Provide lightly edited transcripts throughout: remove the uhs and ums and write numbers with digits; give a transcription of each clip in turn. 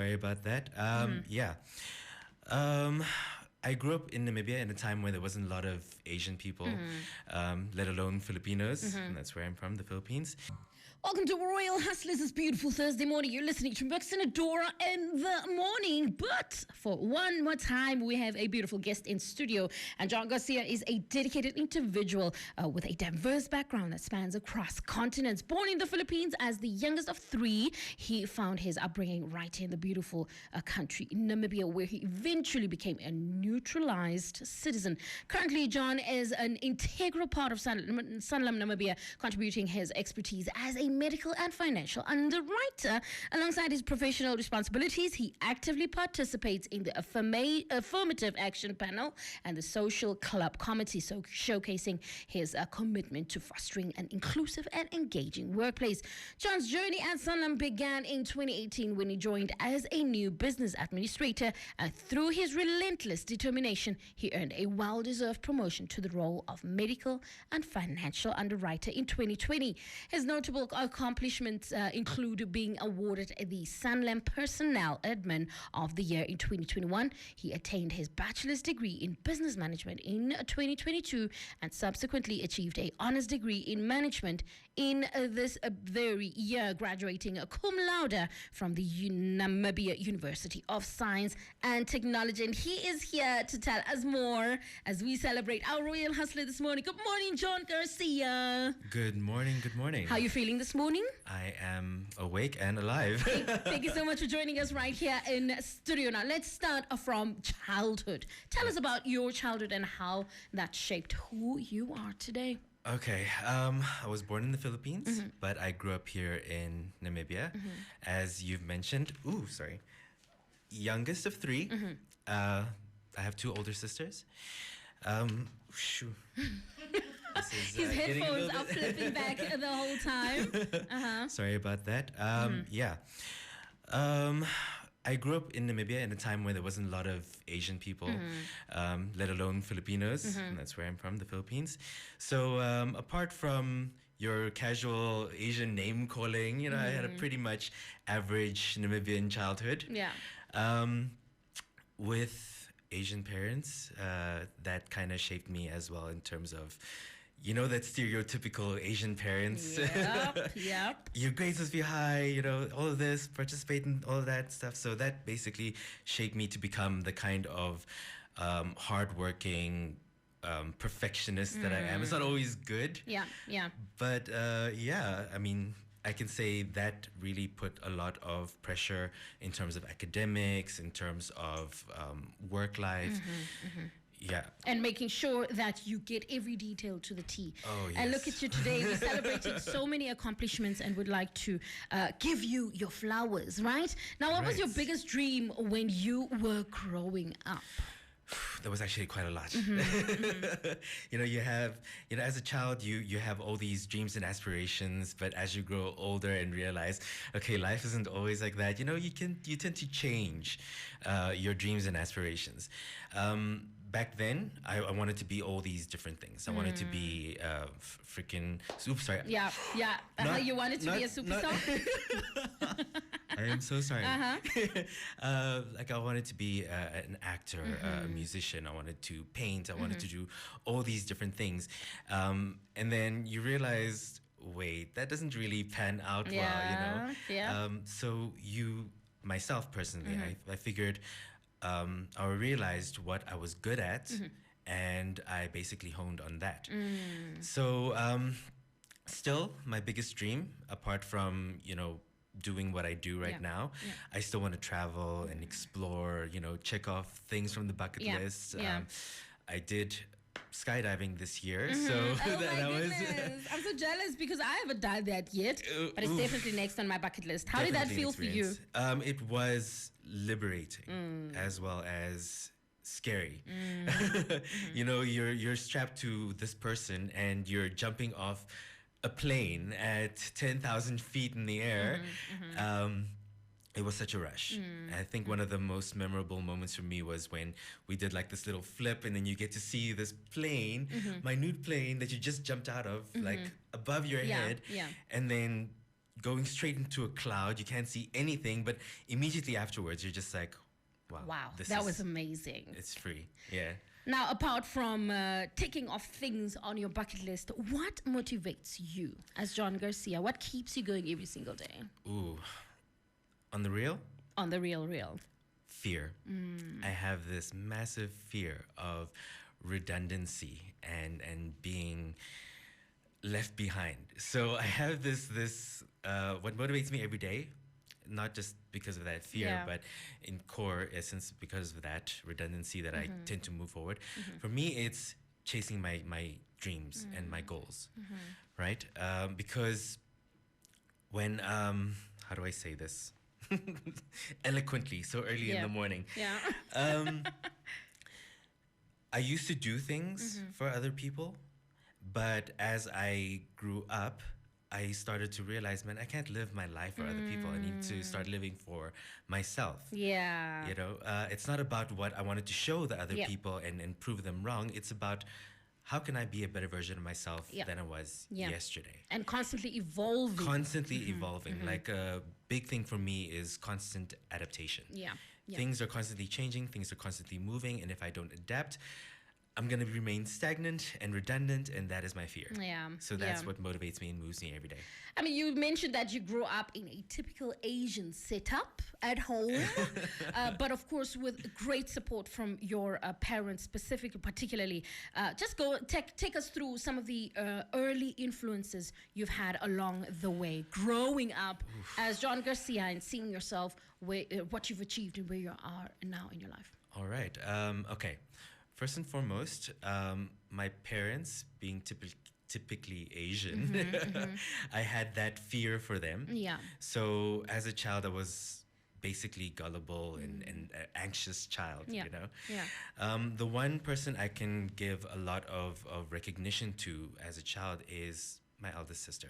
Sorry about that. Yeah. Um, I grew up in Namibia in a time where there wasn't a lot of Asian people, let alone Filipinos. And that's where I'm from, the Philippines. Welcome to Royal Hustlers this beautiful Thursday morning. You're listening to Mix and Adora in the morning. But for one more time, we have a beautiful guest in studio. And John Garcia is a dedicated individual with a diverse background that spans across continents. Born in the Philippines as the youngest of three, he found his upbringing right here in the beautiful country, Namibia, where he eventually became a neutralized citizen. Currently, John is an integral part of Sanlam Namibia, contributing his expertise as a medical and financial underwriter. Alongside his professional responsibilities, he actively participates in the affirmative action panel and the social club committee, so showcasing his commitment to fostering an inclusive and engaging workplace. John's journey at Sanlam began in 2018 when he joined as a new business administrator. Through his relentless determination, he earned a well-deserved promotion to the role of medical and financial underwriter in 2020. His notable accomplishments include being awarded the Sanlam Personnel Admin of the Year in 2021. He attained his bachelor's degree in business management in 2022 and subsequently achieved an honors degree in management in this very year, graduating cum laude from the Namibia University of Science and Technology. And he is here to tell us more as we celebrate our Royal Hustler this morning. Good morning, John Garcia. Good morning, good morning. How are you feeling this morning? I am awake and alive. Thank you so much for joining us right here in studio. Now, let's start from childhood. Tell us about your childhood and how that shaped who you are today. Okay, I was born in the Philippines, but I grew up here in Namibia. As you've mentioned, youngest of three. I have two older sisters. Shoo. His headphones are flipping back the whole time. Sorry about that. I grew up in Namibia in a time where there wasn't a lot of Asian people, let alone Filipinos. And that's where I'm from, the Philippines. So apart from your casual Asian name calling, I had a pretty much average Namibian childhood. Yeah. With Asian parents, that kind of shaped me as well in terms of, that stereotypical Asian parents. Yep. Your grades must be high, all of this, participate in all of that stuff. So that basically shaped me to become the kind of hardworking perfectionist that I am. It's not always good. Yeah. But I can say that really put a lot of pressure in terms of academics, in terms of work life. Yeah. And making sure that you get every detail to the T. Oh, yes. And look at you today. We're celebrating so many accomplishments and would like to give you your flowers, right? Now, what was your biggest dream when you were growing up? There was actually quite a lot. You have, as a child, you have all these dreams and aspirations, but as you grow older and realize, okay, life isn't always like that. You tend to change your dreams and aspirations. Back then, I wanted to be all these different things. I wanted to be freaking... Oops, sorry. Yeah. You wanted to be a superstar? I am so sorry. I wanted to be an actor, a musician. I wanted to paint. I wanted to do all these different things. And then you realize, wait, that doesn't really pan out well, Yeah. So myself personally, I figured... I realized what I was good at, and I basically honed on that. So, still, my biggest dream, apart from, doing what I do right now, I still want to travel and explore, check off things from the bucket list. I did skydiving this year, so I'm so jealous because I haven't done that yet, but it's definitely next on my bucket list. How did that feel for you? It was liberating as well as scary. You're strapped to this person and you're jumping off a plane at 10,000 feet in the air. It was such a rush. I think one of the most memorable moments for me was when we did like this little flip and then you get to see this plane, minute plane that you just jumped out of, like above your head. And then going straight into a cloud. You can't see anything, but immediately afterwards, you're just like, wow, Wow, this that is, was amazing. it's free. Yeah. Now, apart from ticking off things on your bucket list, what motivates you as John Garcia? What keeps you going every single day? Ooh, on the real, On the real. fear. I have this massive fear of redundancy and being left behind. So I have this what motivates me every day, not just because of that fear, Yeah. but in core essence because of that redundancy that I tend to move forward. For me, it's chasing my dreams and my goals, right? Because when how do I say this eloquently so early in the morning? Yeah. Um, I used to do things for other people, but as I grew up, I started to realize, man, I can't live my life for other people. I need to start living for myself. Yeah. You know, it's not about what I wanted to show the other Yep. people and prove them wrong. It's about how can I be a better version of myself Yeah. than I was Yeah. yesterday. And constantly evolving. Constantly evolving. Like a big thing for me is constant adaptation. Yeah. Yeah. Things are constantly changing, things are constantly moving, and if I don't adapt, I'm going to remain stagnant and redundant, and that is my fear. Yeah, So that's yeah. what motivates me and moves me every day. I mean, you mentioned that you grew up in a typical Asian setup at home, but of course with great support from your parents, specifically, particularly. Just take us through some of the early influences you've had along the way, growing up as John Garcia and seeing yourself what you've achieved and where you are now in your life. All right. Okay. First and foremost, my parents being typically Asian, I had that fear for them. Yeah. So as a child, I was basically gullible and an anxious child, Yeah. you know? Yeah. The one person I can give a lot of recognition to as a child is my eldest sister.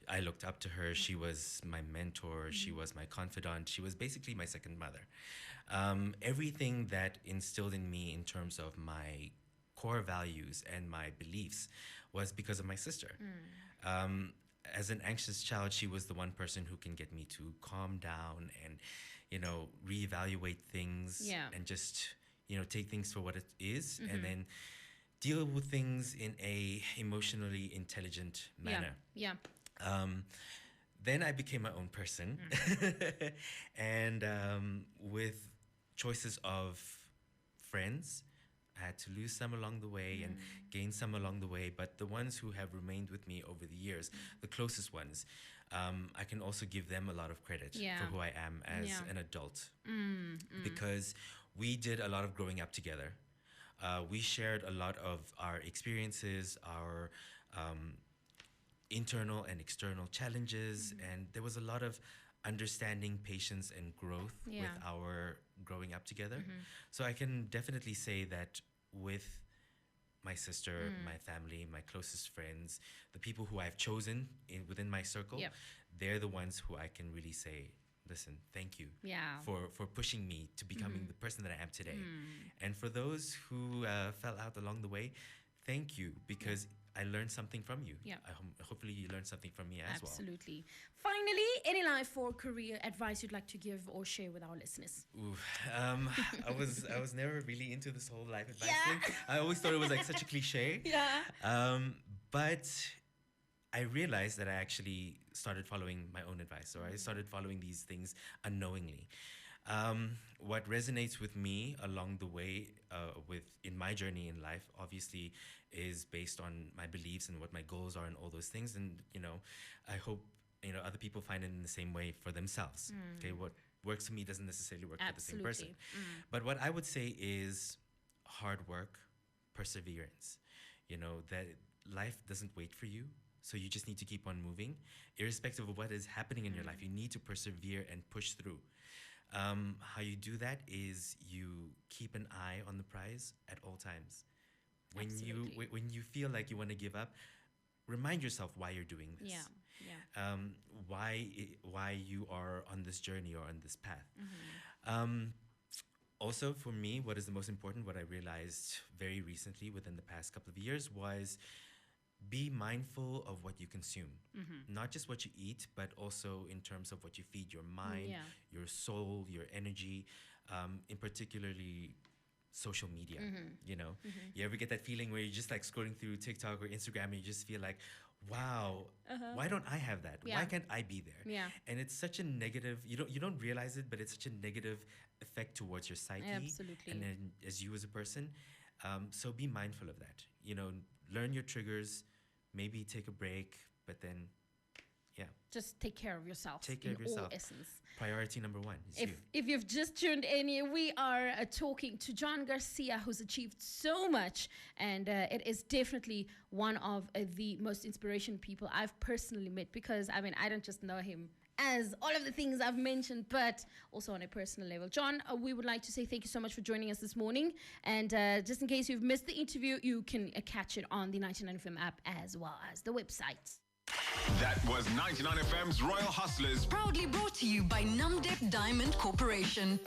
I looked up to her. She was my mentor. She was my confidant. She was basically my second mother. Everything that instilled in me in terms of my core values and my beliefs was because of my sister. As an anxious child, she was the one person who can get me to calm down and, you know, reevaluate things Yeah. and just, you know, take things for what it is and then deal with things in a emotionally intelligent manner. Yeah. Then I became my own person, and with choices of friends, I had to lose some along the way and gain some along the way. But the ones who have remained with me over the years, the closest ones, I can also give them a lot of credit Yeah. for who I am as Yeah. an adult, because we did a lot of growing up together. We shared a lot of our experiences, our internal and external challenges, and there was a lot of understanding, patience, and growth Yeah. with our growing up together. So I can definitely say that with my sister, my family, my closest friends, the people who I've chosen within my circle, Yep. they're the ones who I can really say, listen, thank you Yeah. for pushing me to becoming the person that I am today. And for those who fell out along the way, thank you, because I learned something from you. Yeah. Hopefully you learned something from me as well. Absolutely. Finally, any life or career advice you'd like to give or share with our listeners? Ooh, I was never really into this whole life advice Yeah. thing. I always thought it was like such a cliche. Yeah. But I realized that I actually started following my own advice, or I started following these things unknowingly. What resonates with me along the way, in my journey in life, obviously, is based on my beliefs and what my goals are and all those things. And you know, I hope other people find it in the same way for themselves. Okay, what works for me doesn't necessarily work for the same person. Absolutely. But what I would say is hard work, perseverance. You know, that life doesn't wait for you. So you just need to keep on moving. Irrespective of what is happening in your life, you need to persevere and push through. How you do that is you keep an eye on the prize at all times. Absolutely. When you feel like you want to give up, remind yourself why you're doing this. Yeah. Why you are on this journey or on this path. Also, for me, what is the most important, what I realized very recently within the past couple of years, was be mindful of what you consume, not just what you eat, but also in terms of what you feed your mind, your soul, your energy, in particularly social media. You know, you ever get that feeling where you're just like scrolling through TikTok or Instagram and you just feel like, wow, why don't I have that? Why can't I be there? And it's such a negative, you don't realize it, but it's such a negative effect towards your psyche. Absolutely. And then as you as a person. So be mindful of that. You know, learn your triggers, maybe take a break, but then, just take care of yourself. Take care of yourself. All essence. Priority number one is you. If you've just tuned in, we are talking to John Garcia, who's achieved so much, and it is definitely one of the most inspirational people I've personally met, because I mean, I don't just know him as all of the things I've mentioned, but also on a personal level. John, we would like to say thank you so much for joining us this morning. And just in case you've missed the interview, you can catch it on the 99 FM app as well as the website. That was 99 FM's Royal Hustlers. Proudly brought to you by Namdeb Diamond Corporation.